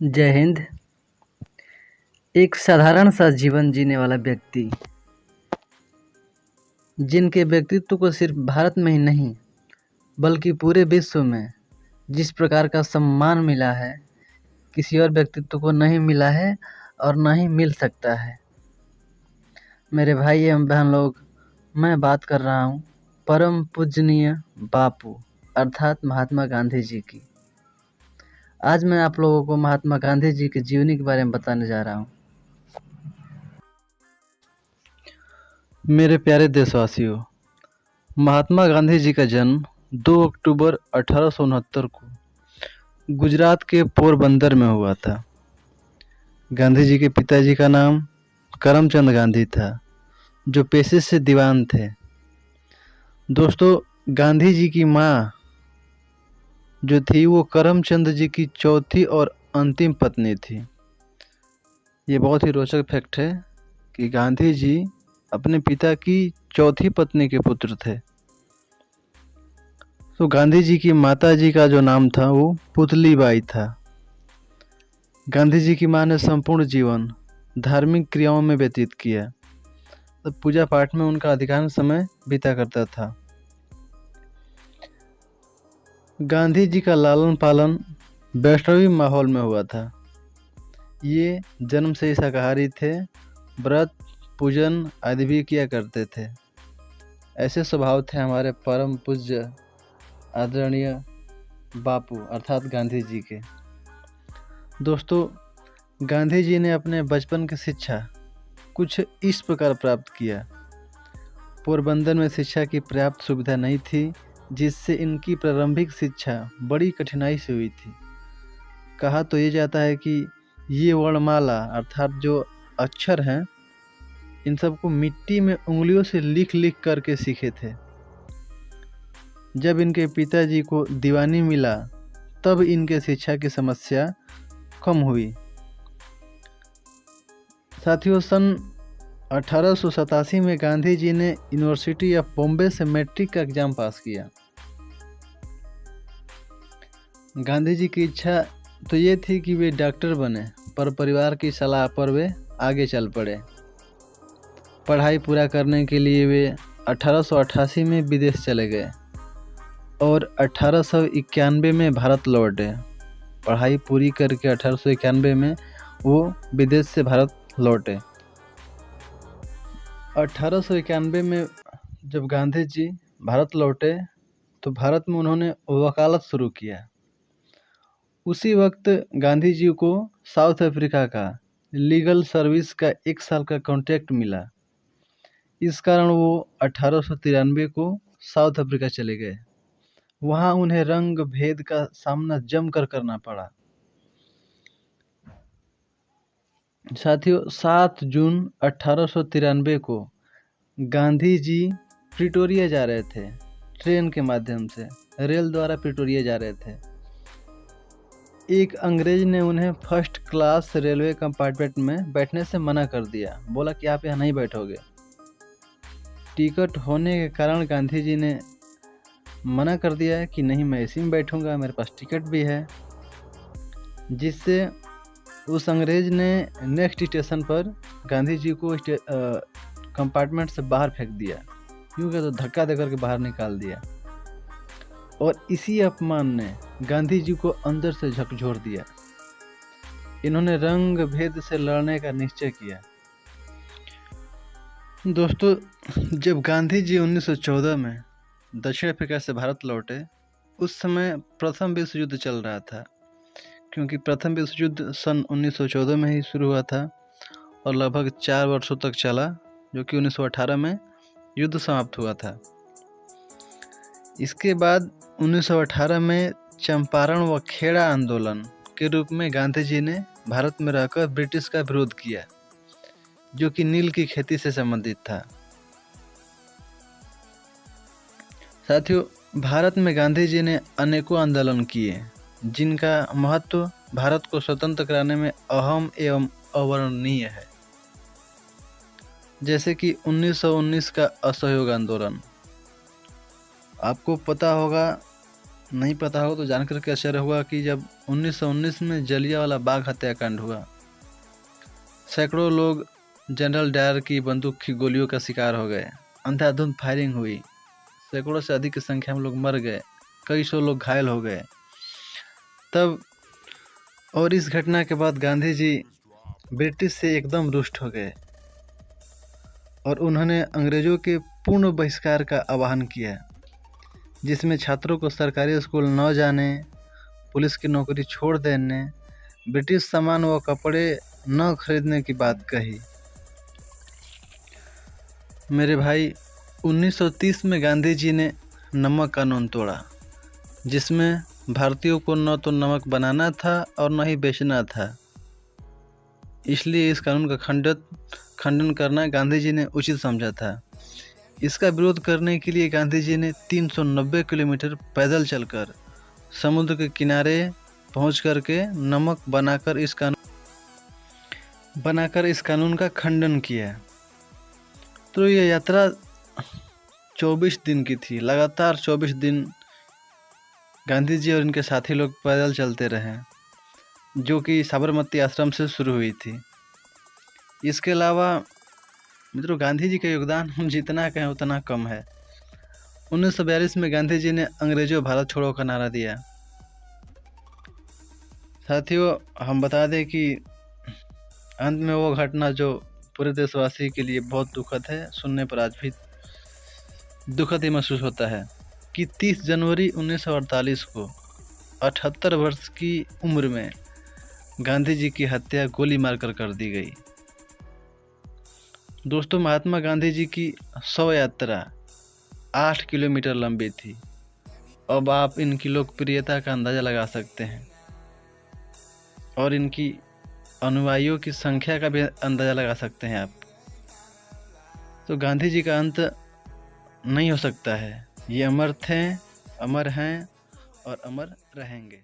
जय हिंद। एक साधारण सा जीवन जीने वाला व्यक्ति, जिनके व्यक्तित्व को सिर्फ भारत में ही नहीं बल्कि पूरे विश्व में जिस प्रकार का सम्मान मिला है, किसी और व्यक्तित्व को नहीं मिला है और ना ही मिल सकता है। मेरे भाई एवं बहन लोग, मैं बात कर रहा हूँ परम पूजनीय बापू अर्थात महात्मा गांधी जी की। आज मैं आप लोगों को महात्मा गांधी जी की जीवनी के बारे में बताने जा रहा हूँ। मेरे प्यारे देशवासियों, महात्मा गांधी जी का जन्म 2 अक्टूबर 1869 को गुजरात के पोरबंदर में हुआ था। गांधी जी के पिताजी का नाम करमचंद गांधी था, जो पेशे से दीवान थे। दोस्तों, गांधी जी की माँ जो थी वो करमचंद जी की चौथी और अंतिम पत्नी थी। ये बहुत ही रोचक फैक्ट है कि गांधी जी अपने पिता की चौथी पत्नी के पुत्र थे। तो गांधी जी की माता जी का जो नाम था वो पुतली बाई था। गांधी जी की मां ने संपूर्ण जीवन धार्मिक क्रियाओं में व्यतीत किया, तो पूजा पाठ में उनका अधिकांश समय बीता करता था। गांधी जी का लालन पालन वैष्णवी माहौल में हुआ था। ये जन्म से ही शाकाहारी थे, व्रत पूजन आदि भी किया करते थे। ऐसे स्वभाव थे हमारे परम पूज्य आदरणीय बापू अर्थात गांधी जी के। दोस्तों, गांधी जी ने अपने बचपन की शिक्षा कुछ इस प्रकार प्राप्त किया। पोरबंदर में शिक्षा की पर्याप्त सुविधा नहीं थी, जिससे इनकी प्रारंभिक शिक्षा बड़ी कठिनाई से हुई थी। कहा तो ये जाता है कि ये वर्णमाला अर्थात जो अक्षर हैं, इन सबको मिट्टी में उंगलियों से लिख लिख करके सीखे थे। जब इनके पिताजी को दीवानी मिला, तब इनके शिक्षा की समस्या कम हुई। साथियों, सन 1887 में गांधी जी ने यूनिवर्सिटी ऑफ बॉम्बे से मैट्रिक का एग्जाम पास किया। गांधी जी की इच्छा तो ये थी कि वे डॉक्टर बने, पर परिवार की सलाह पर वे आगे चल पड़े। पढ़ाई पूरा करने के लिए वे 1888 में विदेश चले गए और 1891 में भारत लौटे। पढ़ाई पूरी करके 1891 में वो विदेश से भारत लौटे। 1891 में जब गांधी जी भारत लौटे तो भारत में उन्होंने वकालत शुरू किया। उसी वक्त गांधी जी को साउथ अफ्रीका का लीगल सर्विस का 1 साल का कॉन्ट्रैक्ट मिला। इस कारण वो 1893 को साउथ अफ्रीका चले गए। वहाँ उन्हें रंग भेद का सामना जमकर करना पड़ा। साथियों, 7 जून 1893 को गांधी जी प्रिटोरिया जा रहे थे। ट्रेन के माध्यम से रेल द्वारा प्रिटोरिया जा रहे थे। एक अंग्रेज ने उन्हें फर्स्ट क्लास रेलवे कंपार्टमेंट में बैठने से मना कर दिया। बोला कि आप यहाँ नहीं बैठोगे। टिकट होने के कारण गांधी जी ने मना कर दिया कि नहीं, मैं इसी में बैठूंगा, मेरे पास टिकट भी है। जिससे उस अंग्रेज ने नेक्स्ट स्टेशन पर गांधी जी को कंपार्टमेंट से बाहर फेंक दिया, क्योंकि तो धक्का देकर के बाहर निकाल दिया। और इसी अपमान ने गांधी जी को अंदर से झकझोर दिया। इन्होंने रंग भेद से लड़ने का निश्चय किया। दोस्तों, जब गांधी जी 1914 में दक्षिण अफ्रीका से भारत लौटे, उस समय प्रथम विश्व युद्ध चल रहा था, क्योंकि प्रथम विश्व युद्ध सन 1914 में ही शुरू हुआ था और लगभग 4 वर्षों तक चला, जो कि 1918 में युद्ध समाप्त हुआ था। इसके बाद 1918 में चंपारण व खेड़ा आंदोलन के रूप में गांधी जी ने भारत में रहकर ब्रिटिश का विरोध किया, जो कि नील की खेती से संबंधित था। साथियों, भारत में गांधी जी ने अनेकों आंदोलन किए, जिनका महत्व भारत को स्वतंत्र कराने में अहम एवं अवर्णनीय है। जैसे कि 1919 का असहयोग आंदोलन। आपको पता होगा नहीं पता हो तो जानकर के आश्चर्य हुआ कि जब 1919 में जलियांवाला बाग हत्याकांड हुआ, सैकड़ों लोग जनरल डायर की बंदूक की गोलियों का शिकार हो गए। अंधाधुंध फायरिंग हुई, सैकड़ों से अधिक की संख्या में लोग मर गए, कई सौ लोग घायल हो गए। तब और इस घटना के बाद गांधी जी ब्रिटिश से एकदम रुष्ट हो गए और उन्होंने अंग्रेजों के पूर्ण बहिष्कार का आह्वान किया, जिसमें छात्रों को सरकारी स्कूल न जाने, पुलिस की नौकरी छोड़ देने, ब्रिटिश सामान व कपड़े न खरीदने की बात कही। मेरे भाई, 1930 में गांधी जी ने नमक कानून तोड़ा, जिसमें भारतीयों को न तो नमक बनाना था और न ही बेचना था। इसलिए इस कानून का खंडन करना गांधी जी ने उचित समझा था। इसका विरोध करने के लिए गांधी जी ने 390 किलोमीटर पैदल चलकर समुद्र के किनारे पहुंच करके नमक बनाकर इस कानून का खंडन किया। तो ये यात्रा 24 दिन की थी। लगातार 24 दिन गांधी जी और इनके साथी लोग पैदल चलते रहे, जो कि साबरमती आश्रम से शुरू हुई थी। इसके अलावा मित्रों, गांधी जी का योगदान हम जितना कहें उतना कम है। 1942 में गांधी जी ने अंग्रेजों भारत छोड़ो का नारा दिया। साथियों, हम बता दें कि अंत में वो घटना जो पूरे देशवासी के लिए बहुत दुखद है, सुनने पर आज भी दुखद ही महसूस होता है कि 30 जनवरी 1948 को 78 वर्ष की उम्र में गांधी जी की हत्या गोली मारकर कर दी गई। दोस्तों, महात्मा गांधी जी की शव यात्रा 8 किलोमीटर लंबी थी। अब आप इनकी लोकप्रियता का अंदाज़ा लगा सकते हैं और इनकी अनुयायियों की संख्या का भी अंदाज़ा लगा सकते हैं आप। तो गांधी जी का अंत नहीं हो सकता है। ये अमर थे, अमर हैं और अमर रहेंगे।